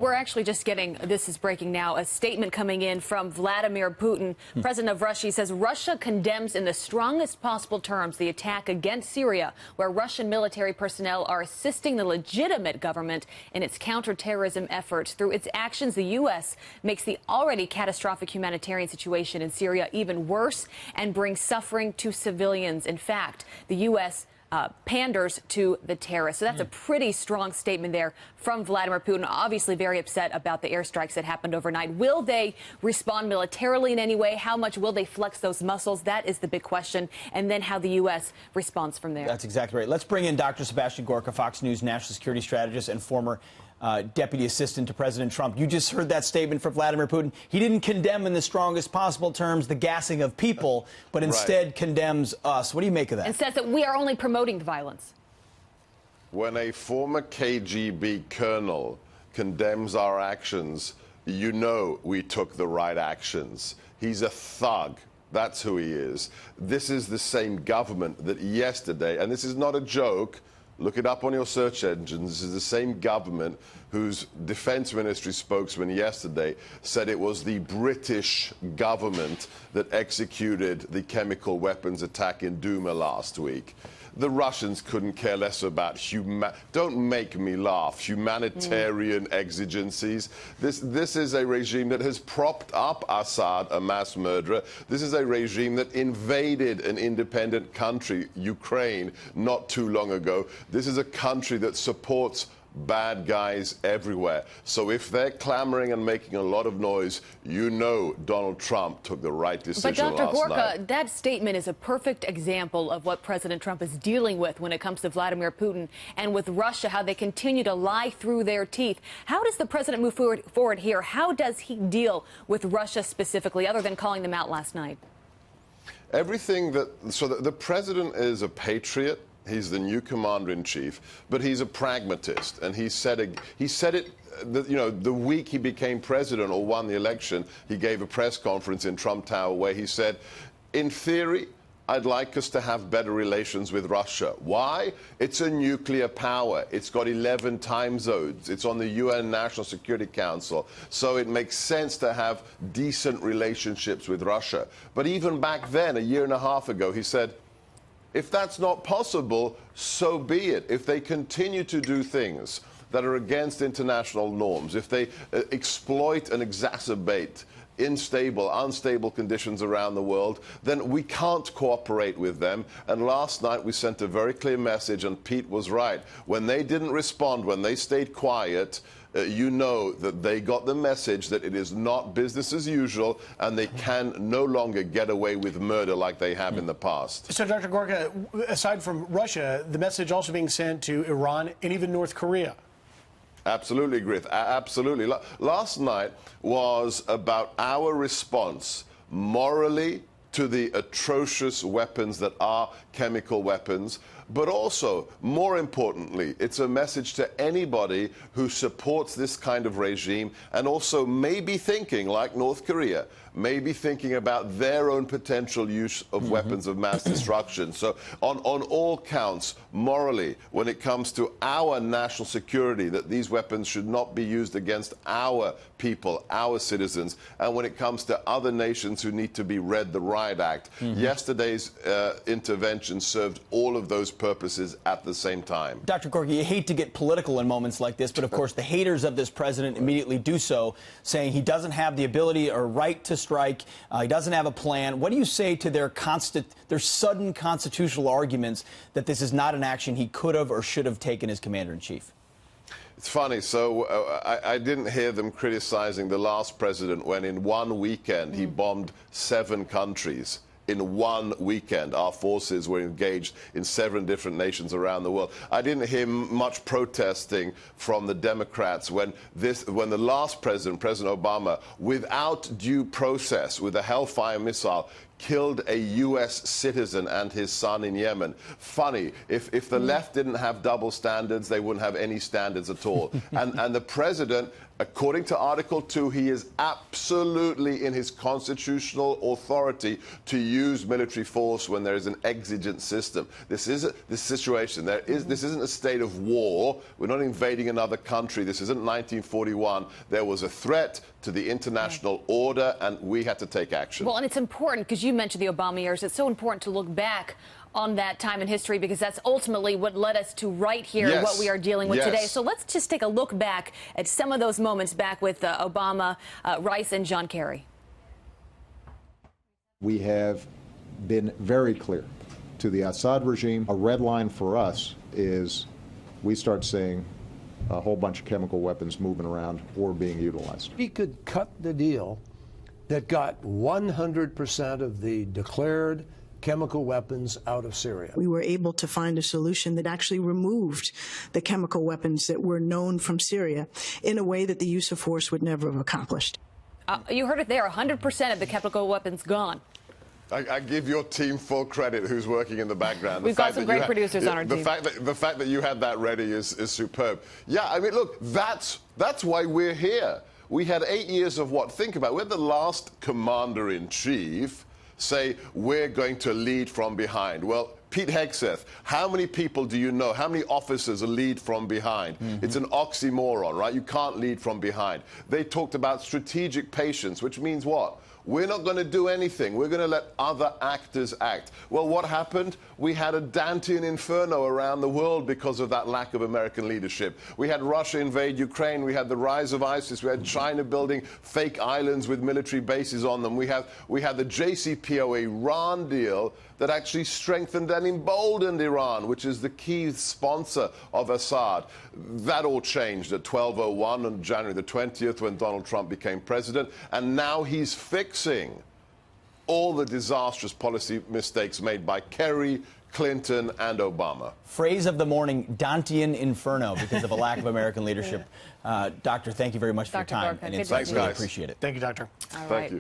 We're actually just getting, this is breaking now, a statement coming in from Vladimir Putin, president of Russia. He says Russia condemns in the strongest possible terms the attack against Syria, where Russian military personnel are assisting the legitimate government in its counterterrorism efforts. Through its actions, the U.S. makes the already catastrophic humanitarian situation in Syria even worse and brings suffering to civilians. In fact, the U.S. Panders to the terrorists. So that's a pretty strong statement there from Vladimir Putin, obviously very upset about the airstrikes that happened overnight. Will they respond militarily in any way? How much will they flex those muscles? That is the big question. And then how the U.S. responds from there. That's exactly right. Let's bring in Dr. Sebastian Gorka, Fox News national security strategist and former deputy assistant to President Trump. You just heard that statement from Vladimir Putin. He didn't condemn in the strongest possible terms the gassing of people, but instead condemns us. What do you make of that? And says that we are only promoting the violence. When a former KGB colonel condemns our actions, you know we took the right actions. He's a thug. That's who he is. This is the same government that yesterday, and this is not a joke, look it up on your search engines. This is the same government whose defense ministry spokesman yesterday said it was the British government that executed the chemical weapons attack in Duma last week. The Russians couldn't care less about don't make me laugh, humanitarian exigencies. This is a regime that has propped up Assad, a mass murderer. This is a regime that invaded an independent country, Ukraine, not too long ago. This is a country that supports bad guys everywhere. So if they're clamoring and making a lot of noise, you know Donald Trump took the right decision last night. But Dr. Gorka, that statement is a perfect example of what President Trump is dealing with when it comes to Vladimir Putin and with Russia, how they continue to lie through their teeth. How does the president move forward here? How does he deal with Russia specifically, other than calling them out last night? Everything so the president is a patriot. He's the new commander-in-chief, but he's a pragmatist, and he said it. The week he became president or won the election, he gave a press conference in Trump Tower where he said, "In theory, I'd like us to have better relations with Russia. Why? It's a nuclear power. It's got 11 time zones. It's on the UN National Security Council. So it makes sense to have decent relationships with Russia." But even back then, a year and a half ago, he said, if that's not possible, so be it. If they continue to do things that are against international norms, if they exploit and exacerbate unstable conditions around the world, then we can't cooperate with them. And last night we sent a very clear message, and Pete was right. When they didn't respond, when they stayed quiet, you know that they got the message that it is not business as usual, and they can no longer get away with murder like they have in the past. So, Dr. Gorka, aside from Russia, the message also being sent to Iran and even North Korea. Absolutely, Griff. Absolutely. Last night was about our response morally to the atrocious weapons that are chemical weapons, but also, more importantly, it's a message to anybody who supports this kind of regime and also may be thinking, like North Korea, may be thinking about their own potential use of weapons of mass destruction. So on all counts, morally, when it comes to our national security, that these weapons should not be used against our people, our citizens, and when it comes to other nations who need to be read the Riot Act, yesterday's intervention served all of those purposes at the same time. Dr. Gorka, you hate to get political in moments like this, but of course the haters of this president immediately do so, saying he doesn't have the ability or right to strike, he doesn't have a plan. What do you say to their sudden constitutional arguments that this is not an action he could have or should have taken as commander-in-chief? It's funny. So I didn't hear them criticizing the last president when in one weekend he bombed 7 countries. In one weekend, our forces were engaged in 7 different nations around the world. I didn't hear much protesting from the Democrats when the last president, President Obama, without due process, with a Hellfire missile, killed a U.S. citizen and his son in Yemen. Funny, if the left didn't have double standards, they wouldn't have any standards at all. And the president, according to Article 2, he is absolutely in his constitutional authority to use military force when there is an exigent system. This situation. This isn't a state of war. We're not invading another country. This isn't 1941. There was a threat to the international order, and we had to take action. Well, and it's important, because you mentioned the Obama years, it's so important to look back on that time in history, because that's ultimately what led us to right here, yes. what we are dealing with yes. today. So let's just take a look back at some of those moments back with Obama, Rice, and John Kerry. We have been very clear to the Assad regime. A red line for us is we start seeing a whole bunch of chemical weapons moving around or being utilized. We could cut the deal that got 100% of the declared chemical weapons out of Syria. We were able to find a solution that actually removed the chemical weapons that were known from Syria in a way that the use of force would never have accomplished. You heard it there, 100% of the chemical weapons gone. I give your team full credit, who's working in the background. We've got some great producers on our team. The fact that you had that ready is superb. Yeah, I mean, look, that's why we're here. We had 8 years of what? Think about it. We're the last commander-in-chief say we're going to lead from behind. Well, Pete Hegseth, how many people do you know? How many officers lead from behind? It's an oxymoron, right? You can't lead from behind. They talked about strategic patience, which means what? We're not going to do anything. We're going to let other actors act. Well, what happened? We had a Dantean inferno around the world because of that lack of American leadership. We had Russia invade Ukraine. We had the rise of ISIS. We had China building fake islands with military bases on them. We had the JCPOA Iran deal that actually strengthened and emboldened Iran, which is the key sponsor of Assad. That all changed at 12:01 on January the 20th when Donald Trump became president, and now he's fixing all the disastrous policy mistakes made by Kerry, Clinton, and Obama. Phrase of the morning, Dantean inferno, because of a lack of American leadership. Doctor, thank you very much for your time Gorka, and good insights. to Really see you. appreciate it. Thank you, Doctor. All right. Thank you.